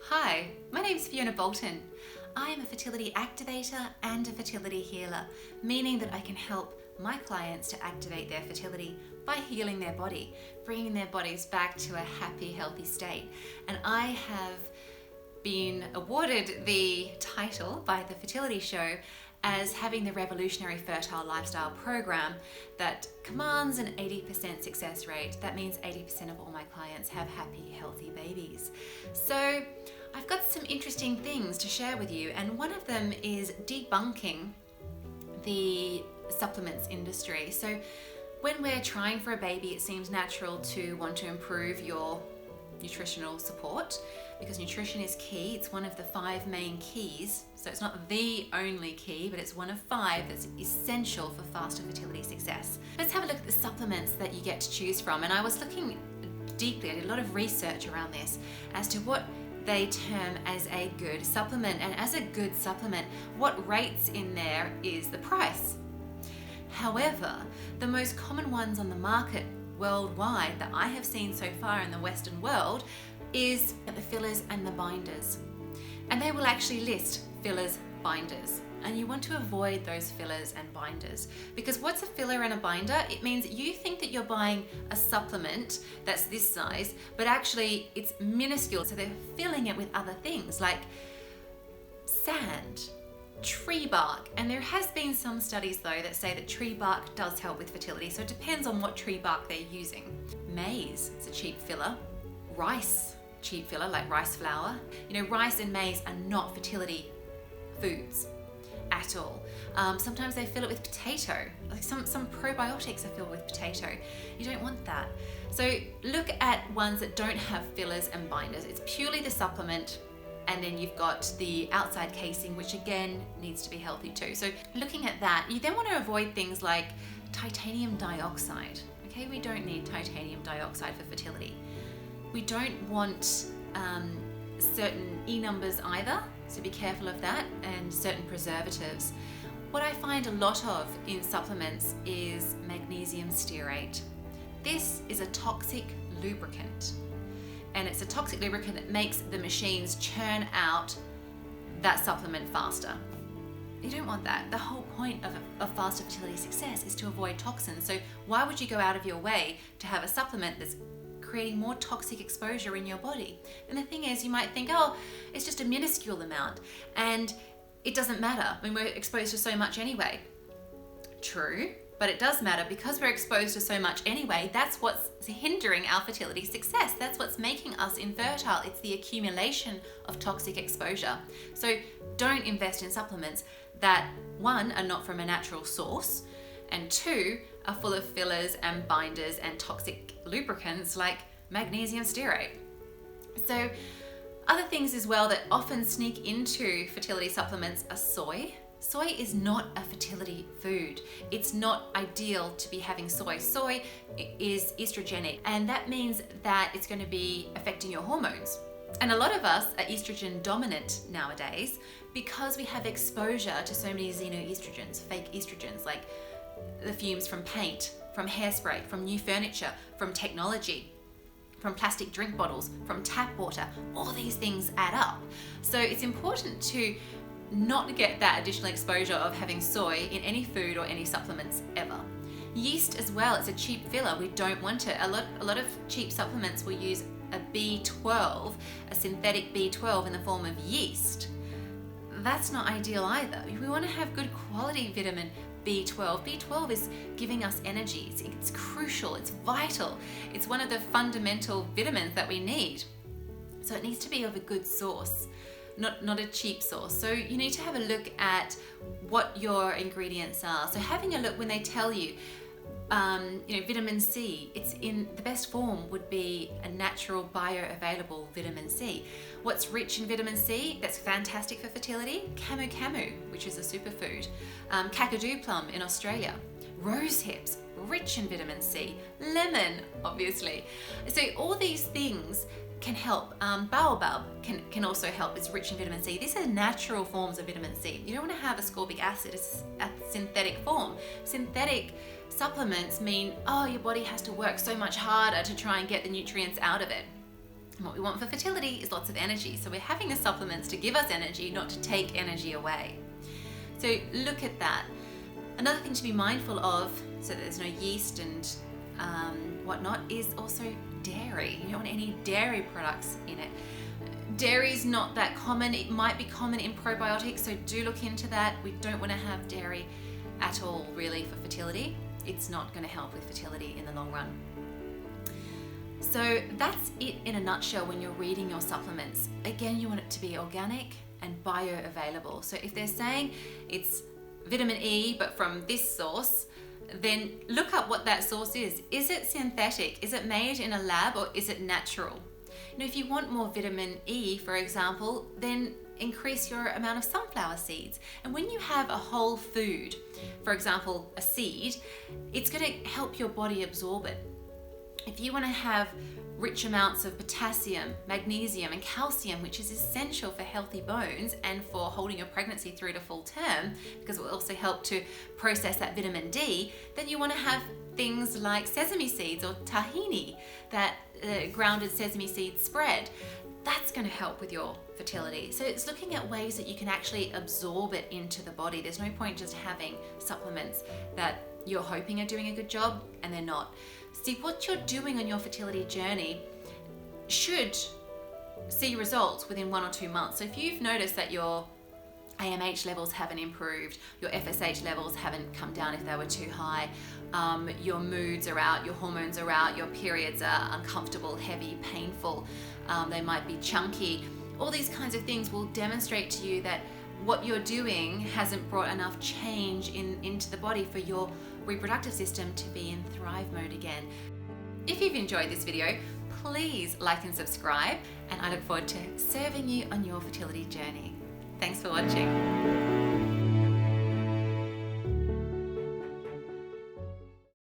Hi, my name is Fiona Boulton. I am a fertility activator and a fertility healer, meaning that I can help my clients to activate their fertility by healing their body, bringing their bodies back to a happy, healthy state. And I have been awarded the title by the Fertility Show as having the revolutionary fertile lifestyle program that commands an 80% success rate. That means 80% of all my clients have happy, healthy babies. So I've got some interesting things to share with you, and one of them is debunking the supplements industry. So when we're trying for a baby, it seems natural to want to improve your nutritional support because nutrition is key. It's one of the 5 main keys. So it's not the only key, but it's one of 5 that's essential for faster fertility success. Let's have a look at the supplements that you get to choose from. And I was looking deeply, I did a lot of research around this as to what they term as a good supplement. And as a good supplement, what rates in there is the price. However, the most common ones on the market worldwide that I have seen so far in the Western world is the fillers and the binders. And they will actually list fillers, binders. And you want to avoid those fillers and binders, because what's a filler and a binder? It means you think that you're buying a supplement that's this size, but actually it's minuscule. So they're filling it with other things like sand, tree bark, and there has been some studies though that say that tree bark does help with fertility, so it depends on what tree bark they're using. Maize, it's a cheap filler. Rice, cheap filler like rice flour. You know, rice and maize are not fertility foods at all. Sometimes they fill it with potato, like some probiotics are filled with potato. You don't want that. So look at ones that don't have fillers and binders. It's purely the supplement, and then you've got the outside casing, which again needs to be healthy too. So looking at that, you then want to avoid things like titanium dioxide. Okay, we don't need titanium dioxide for fertility. We don't want certain E numbers either, so be careful of that, and certain preservatives. What I find a lot of in supplements is magnesium stearate. This is a toxic lubricant. And it's a toxic lubricant that makes the machines churn out that supplement faster. You don't want that. The whole point of faster fertility success is to avoid toxins. So why would you go out of your way to have a supplement that's creating more toxic exposure in your body? And the thing is, you might think, oh, it's just a minuscule amount and it doesn't matter. I mean, we're exposed to so much anyway. True. But it does matter because we're exposed to so much anyway. That's what's hindering our fertility success. That's what's making us infertile. It's the accumulation of toxic exposure. So don't invest in supplements that, 1, are not from a natural source, and 2, are full of fillers and binders and toxic lubricants like magnesium stearate. So other things as well that often sneak into fertility supplements are soy. Soy is not a fertility food. It's not ideal to be having soy. Soy is estrogenic, and that means that it's going to be affecting your hormones. And a lot of us are estrogen dominant nowadays because we have exposure to so many xenoestrogens, fake estrogens, like the fumes from paint, from hairspray, from new furniture, from technology, from plastic drink bottles, from tap water. All these things add up. So it's important to not get that additional exposure of having soy in any food or any supplements ever. Yeast as well, it's a cheap filler. We don't want it. A lot of cheap supplements will use a B12, a synthetic B12 in the form of yeast. That's not ideal either. We want to have good quality vitamin B12. B12 is giving us energy. It's crucial, it's vital. It's one of the fundamental vitamins that we need. So it needs to be of a good source. Not a cheap source. So you need to have a look at what your ingredients are. So having a look when they tell you, vitamin C, it's in the best form would be a natural bioavailable vitamin C. What's rich in vitamin C that's fantastic for fertility? Camu, which is a superfood. Kakadu plum in Australia. Rose hips, rich in vitamin C. Lemon, obviously. So all these things can help. Baobab can also help. It's rich in vitamin C. These are natural forms of vitamin C. You don't want to have ascorbic acid. It's a synthetic form. Synthetic supplements mean, oh, your body has to work so much harder to try and get the nutrients out of it. And what we want for fertility is lots of energy. So we're having the supplements to give us energy, not to take energy away. So look at that. Another thing to be mindful of, so that there's no yeast and whatnot, is also dairy. You don't want any dairy products in it. Dairy is not that common. It might be common in probiotics, so do look into that. We don't want to have dairy at all, really, for fertility. It's not going to help with fertility in the long run. So that's it in a nutshell when you're reading your supplements. Again, you want it to be organic and bioavailable. So if they're saying it's vitamin E, but from this source, then look up what that source is. Is it synthetic? Is it made in a lab, or is it natural? You know, if you want more vitamin E, for example, then increase your amount of sunflower seeds. And when you have a whole food, for example, a seed, it's going to help your body absorb it. If you want to have rich amounts of potassium, magnesium, and calcium, which is essential for healthy bones and for holding your pregnancy through to full term, because it will also help to process that vitamin D, then you want to have things like sesame seeds or tahini, that grounded sesame seed spread. That's going to help with your fertility. So it's looking at ways that you can actually absorb it into the body. There's no point just having supplements that you're hoping are doing a good job and they're not. See, what you're doing on your fertility journey should see results within 1 or 2 months. So if you've noticed that your AMH levels haven't improved, your FSH levels haven't come down if they were too high, your moods are out, your hormones are out, your periods are uncomfortable, heavy, painful, they might be chunky, all these kinds of things will demonstrate to you that what you're doing hasn't brought enough change into the body for your reproductive system to be in thrive mode again. If you've enjoyed this video, please like and subscribe, and I look forward to serving you on your fertility journey. Thanks for watching.